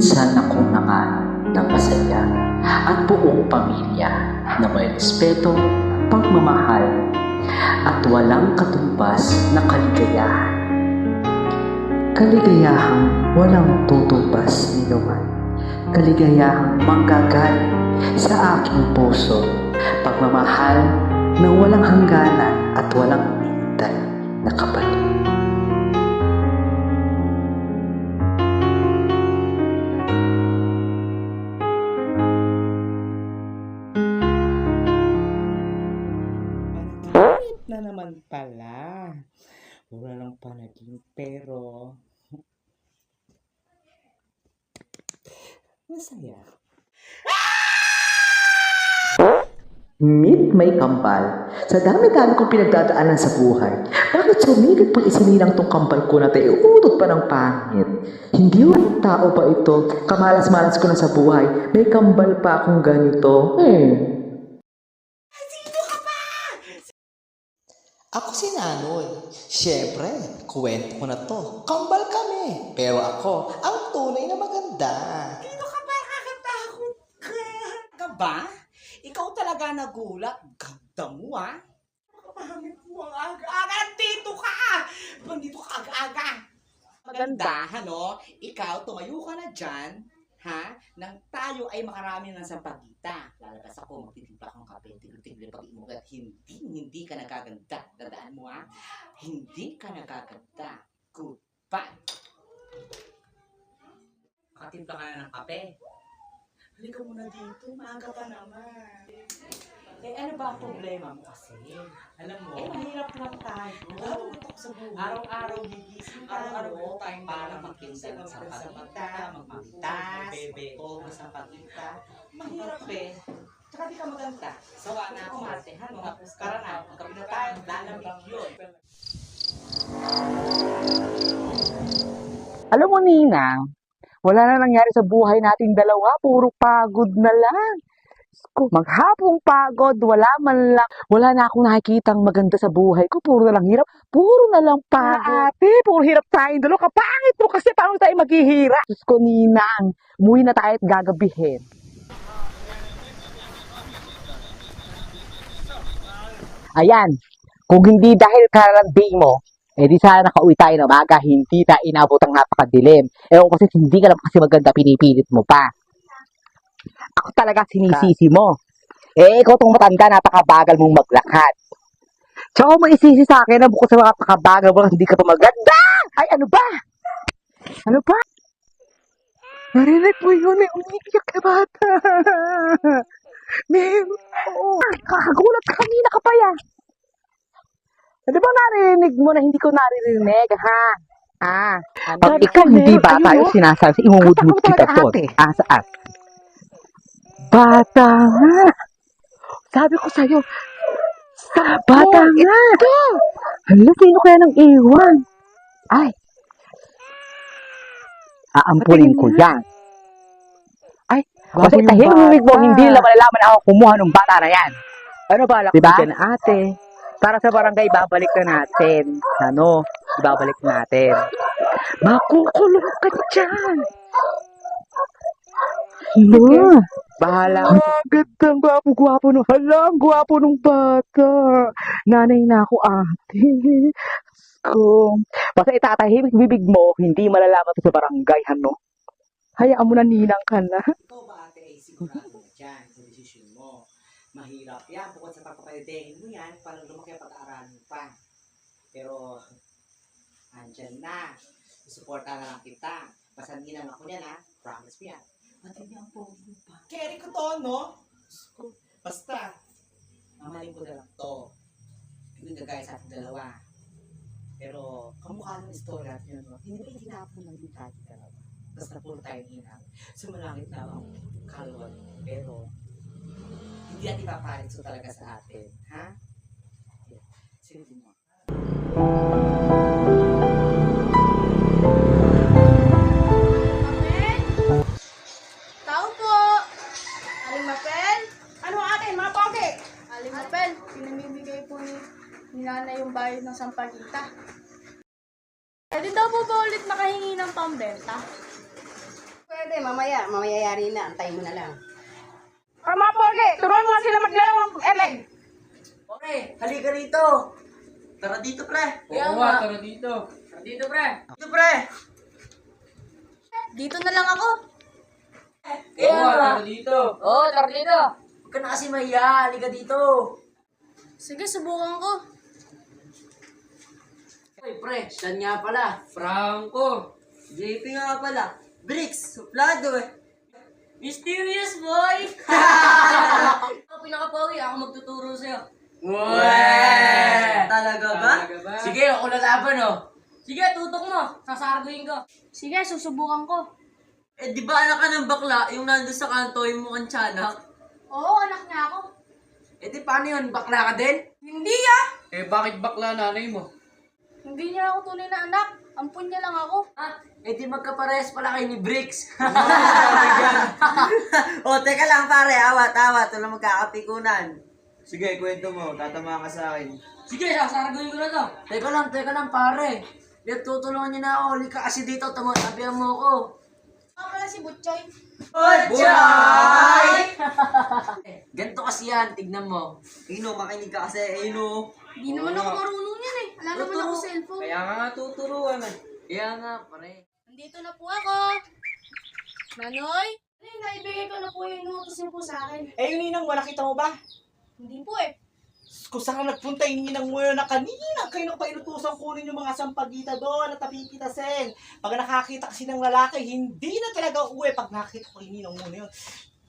Minsan akong nangarap ng masaya at buong pamilya na may respeto, pagmamahal at walang katumbas na kaligayahan. Kaligayahang walang tutumbas ni naman. Kaligayahang manggagaling sa aking puso. Pagmamahal na walang hangganan at walang hinintay na kapalit. Na naman pala. Wala lang panaginip pero masaya. Meet may kambal. Sa dami-dami kong pinagdadaanan sa buhay, bakit sumigit pang isinilang tong kambal ko na tayo utot pa ng pangit? Hindi yung tao ba ito? Kamalas-malas ko na sa buhay. May kambal pa akong ganito. Ako si Nanoy. Siyempre, kwento ko na to. Kambal kami. Pero ako, ang tunay na maganda. Dito ka ba? Nakakatakot ka. Ka ba? Ikaw talaga nagulat. Ganda mo ah. Pangit mo ang aga-aga. Nandito ka! Nandito ka aga-aga. Maganda, no? Ikaw, tumayo ka na dyan. Ha? Nang tayo ay makarami ng sampagita. Lalabas ako, magtitimpla akong kape, tigil-tigil pag-imog at hindi ka nagaganda. Tandaan mo ha? Hindi ka nagaganda. Goodbye. Makatimpla ka na ng kape. Halika muna dito, maaga pa naman. Ano ba ang problema mo kasi? Alam mo, mahirap lang tayo. Sa buhay. Araw-araw gigising tayo. Araw-araw tayong para magkinda sa pagkita, magmamitas, o sa pagkita. Mahirap eh. Tsaka di ka maganda. Sawa na ako, martehan mo. Tara na, magkapi na tayo. Lalamig yun. Alam mo, Ninang, wala na nangyari sa buhay nating dalawa. Puro pagod na lang. Maghapong pagod, wala na akong nakikitang maganda sa buhay ko. Puro na lang hirap, puro na lang pagod. Ate, puro hirap tayong dalawa. Kapangit mo kasi paano tayo maghihirap? Diyos ko, Ninang, umuwi na tayo at gagabihin. Ayan, kung hindi dahil kararating mo, di sana nakauwi tayo na maga, hindi tayo inabot ang napakadilim. Ewan kasi hindi ka lang kasi maganda, pinipilit mo pa. Ako talaga sinisisi mo. Ikaw tong matanda, napakabagal mong maglakad. Tsaka mo isisi sa akin na bukod sa napakabagal mo, hindi ka pa maganda! Ay, ano ba? Ano ba? Narinig mo yun, may umiiyak na bata. Kakagulat ka kanina ka pa yan. Di ba narinig mo na hindi ko naririnig, ha? Pag ikaw hindi bata yung sinasabi, imumudmud kita to. Saan? Bata nga. Sabi ko sa'yo, bata nga. Hala, sino kaya nang iwan? Ay, aampunin ko yan. Ay, kasi tahimik mo, hindi lang malalaman ako kumuha ng bata na yan. Ano ba, diba? Ate, para sa barangay, babalik na natin. Ibabalik natin. Makukulong ka dyan. Hala, bahala. Gandang gwapo-gwapo nung, ang gwapo nung bata. Nanay na ako, ate. Basta itatahimik bibig mo, hindi malalaman to sa barangay, Hayaan mo na, Ninang ka na. Ikaw ba ate ay sigurado na dyan sa desisyon mo? Mahirap yan. Bukod sa pagpapadehin mo yan, paano lumaki pag-aaralan pa. Pero, andyan na. Susuporta na lang kita. Basta Ninang ako yan ha. Promise mo yan. Matindi ang pogi mo pa. Carry ko to, no? Basta, mamaling ko na lang to. Hindi gagaya sa ating dalawa. Pero, kamukha ng story natin yun, no? Hindi ba itinapon ng dito ating dalawa? Tapos napuro tayong inang. Sumalangit na ang kalwan. Pero, hindi natin papalit so talaga sa atin. Ha? Silipin mo. Tao po! Aling Mapel? Ano atin, mga pogi? Aling Mapel, pinamimigay po ni Nanay yung bayad ng sampagita. Pwede daw po ba ulit makahingi ng pambenta? pwede. Mamaya. Mamaya yari na. Antayin mo na lang. Mga pogi, turuan mo na sila maglaro ng ML. Okay, halika rito. Tara dito, pre. Oo nga, tara dito. Tara dito, pre. Dito, pre. Dito na lang ako. Oo nga, tara dito. Oo, tara dito. Huwag ka na kasi mahiya. Halika dito. Sige, subukan ko. Hey, pre. Siyan nga pala. Franco. JP nga pala. Bricks. Suplado eh. Mysterious boy! Ako pinaka-pogi, ako magtuturo sa'yo. Talaga ba? Sige, ako lalaban, oh. Sige, tutok mo. Sasarguin ko. Sige, susubukan ko. Eh, di ba anak ka ng bakla? Yung nandun sa kanto, yung mukhang tiyanak? Oo, anak niya ako. Eh, di paano yun? Bakla ka din? Hindi ah! Eh, bakit bakla nanay mo? Hindi niya ako tunay na anak. Ampun niya lang ako. Eh, di magkaparehas pala kayo ni Bricks. O, teka lang pare. Awat. Wala magkakapikunan. Sige, kwento mo. Tatama ka sa akin. Sige, sasarguin ko na to. Teka lang pare. Yan, tutulungan niyo na ako. Halika kasi dito. Tumatabihan mo ako. Pala si Butchoy. Butchay! Ganito kasi yan. Tignan mo. Ino, makinig ka kasi. Ino. Hindi naman ako marunong yan eh. Wala naman ako cellphone. Kaya nga tuturuan eh. Kaya nga, pare. Nandito na po ako. Nanoy? Naibigay ko na po yung inutos niyo po sa akin. Eh, yung ninang mo, nakita mo ba? Hindi po eh. Kung saan nagpunta yung ninang mo na kanina, kayo nang painutusan kunin yung mga sampagita doon at napipitasin. Pag nakakita kasi ng lalaki, hindi na talaga uwi. Pag nakita ko yung ninang mo na yun,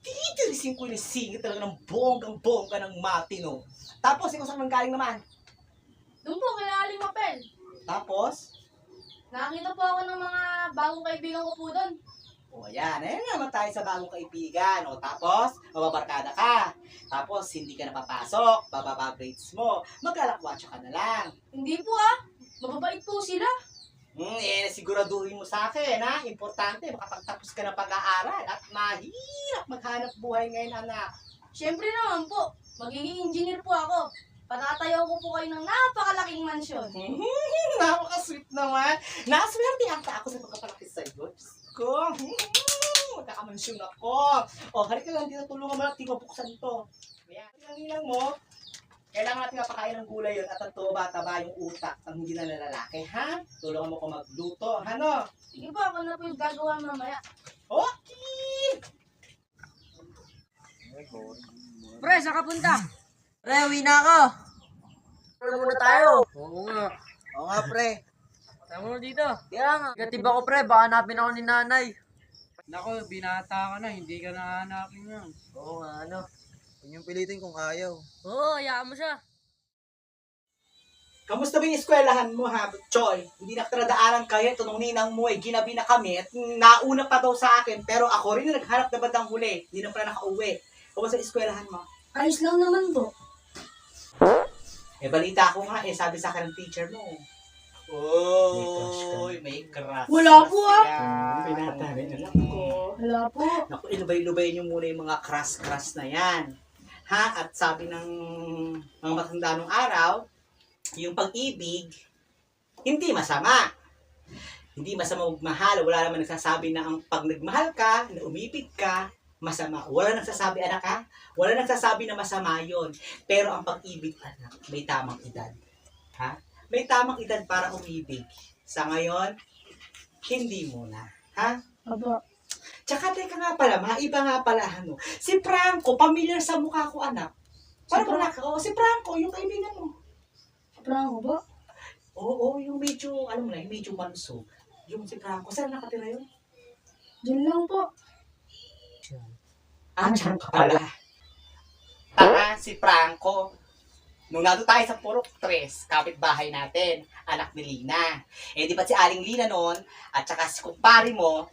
titirisin ko yung singit talaga ng bonggang-bongga ng matino. Tapos, ikaw saan galing naman? Doon po, kay Aling Mapel. Tapos, Nakakita po ako ng mga bagong kaibigan ko po doon. o ayan, ayan naman tayo sa bagong kaibigan. O tapos, mababarkada ka. Tapos, hindi ka napapasok, bababa grades mo, maglalakwatsa ka na lang. Hindi po ah. Mababait po sila. Siguraduhin mo sa akin, ha? Importante, makapagtapos ka ng pag-aaral at mahirap maghanap buhay ngayon, anak. Siyempre naman po. Magiging engineer po ako. Patatayo ko po kayo ng napakalaking mansyon. Napaka-sweet naman. Nakaswerte ata ako sa pagkapalaki sa iyo. Diyos ko. Magkakamansyon ako. O, halika lang dito, tulungan mo lang, buksan to. Ayan, lang mo. Kailangan natin mapakain ng gulay yun at ang tuba-taba yung utak ang hindi na lalaki, ha? Tulungan mo ko magluto, ano? Sige po, ako na po yung gagawa mamaya. Okay! Pre, saan ka punta? Pre, uwi na ako. Wala muna tayo. Oo nga. Oo nga, pre. Tama mo dito. Kaya nga. Negative ako, pre. Baka hanapin ako ni nanay. Nako, binata ka na. Hindi ka nahanapin yan. Oo nga, ano. Huwag niyong pilitin kung ayaw. Oo, hayaan mo siya. Kamusta ba yung eskwelahan mo, ha, Choy? Hindi nakatradaanan kayo, ito nung ninang mo, ginabi na kami, at nauna pa daw sa akin, pero ako rin yung naghanap na bandang huli, hindi na pala nakauwi. Kamusta yung eskwelahan mo? Ayos lang naman po. Balita ko nga, sabi sa akin ng teacher mo. Oy, may crush. Wala po, Pinatari na lang ko. Wala po. Naku, ilubay-lubay niyo muna yung mga crush na yan. Ha? At sabi ng mga matanda nung araw, yung pag-ibig, hindi masama. Hindi masama magmahal. Wala naman nagsasabi na ang pag nagmahal ka, na umibig ka, masama. Wala nagsasabi, anak ha? Wala nagsasabi na masama yon. Pero ang pag-ibig, anak, may tamang edad. Ha? May tamang edad para umibig. Sa ngayon, hindi muna. Ha? Aba. Tsaka teka nga pala, maiba nga pala ano. Si Franco, familiar sa mukha ko, anak. Para ba si Franco, yung kaibigan mo. Franco ba? Oo, yung medyo, alam mo na, yung medyo manso. Yung si Franco, saan nakatira yun? Diyan lang po. Diyan ka pala. Tanga, si Franco. Nung nandun tayo sa Purok 3, kapitbahay natin, anak ni Lina. Di ba si Aling Lina noon, at saka si kumpari mo,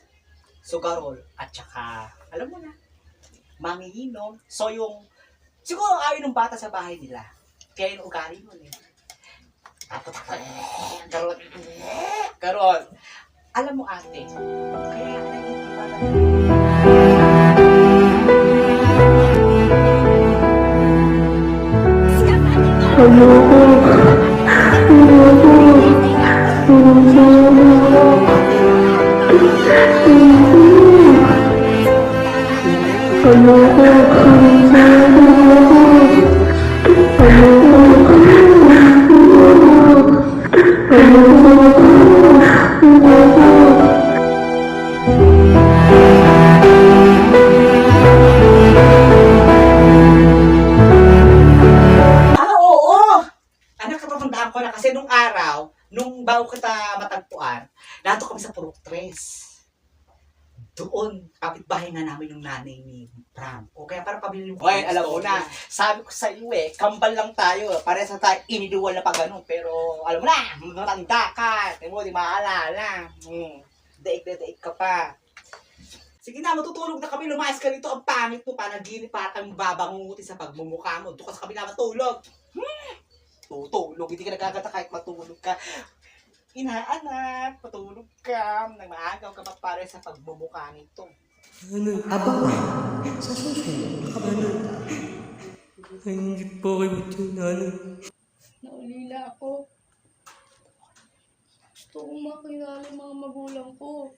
Sugarol, at saka, alam mo na, manginginom. So yung, siguro ayaw ng bata sa bahay nila. Kaya yung ugali nun eh. Karon, alam mo ate, kaya hindi pa Ayoko. Oo! Anak, katatandaan ko na kasi nung araw, nung bago kita matagpuan, nato kami sa Purok 3. Doon, kapitbahay nga namin yung nanay ni Pram. O kaya para pabili yung Ngayon, alam mo na, sabi ko sa iyo kambal lang tayo. Parehas na tayo iniduwal na pa ganun. Pero, alam mo na, matanda ka. Di mo, di maalala. Daig ka pa. Sige na, matutulog na kami. Lumayas ka rito. Ang pangit mo. Panaginip para kang babangungutin sa pagmumukha mo. Doon ka sa kabila matulog. Tutulog, hindi ka nagkakata kahit matulog ka. Inaanak, patulog ka. Nang maagaw ka pa para sa pagmumukha nito. Naulila ako. Gusto kong makilala yung mga magulang ko.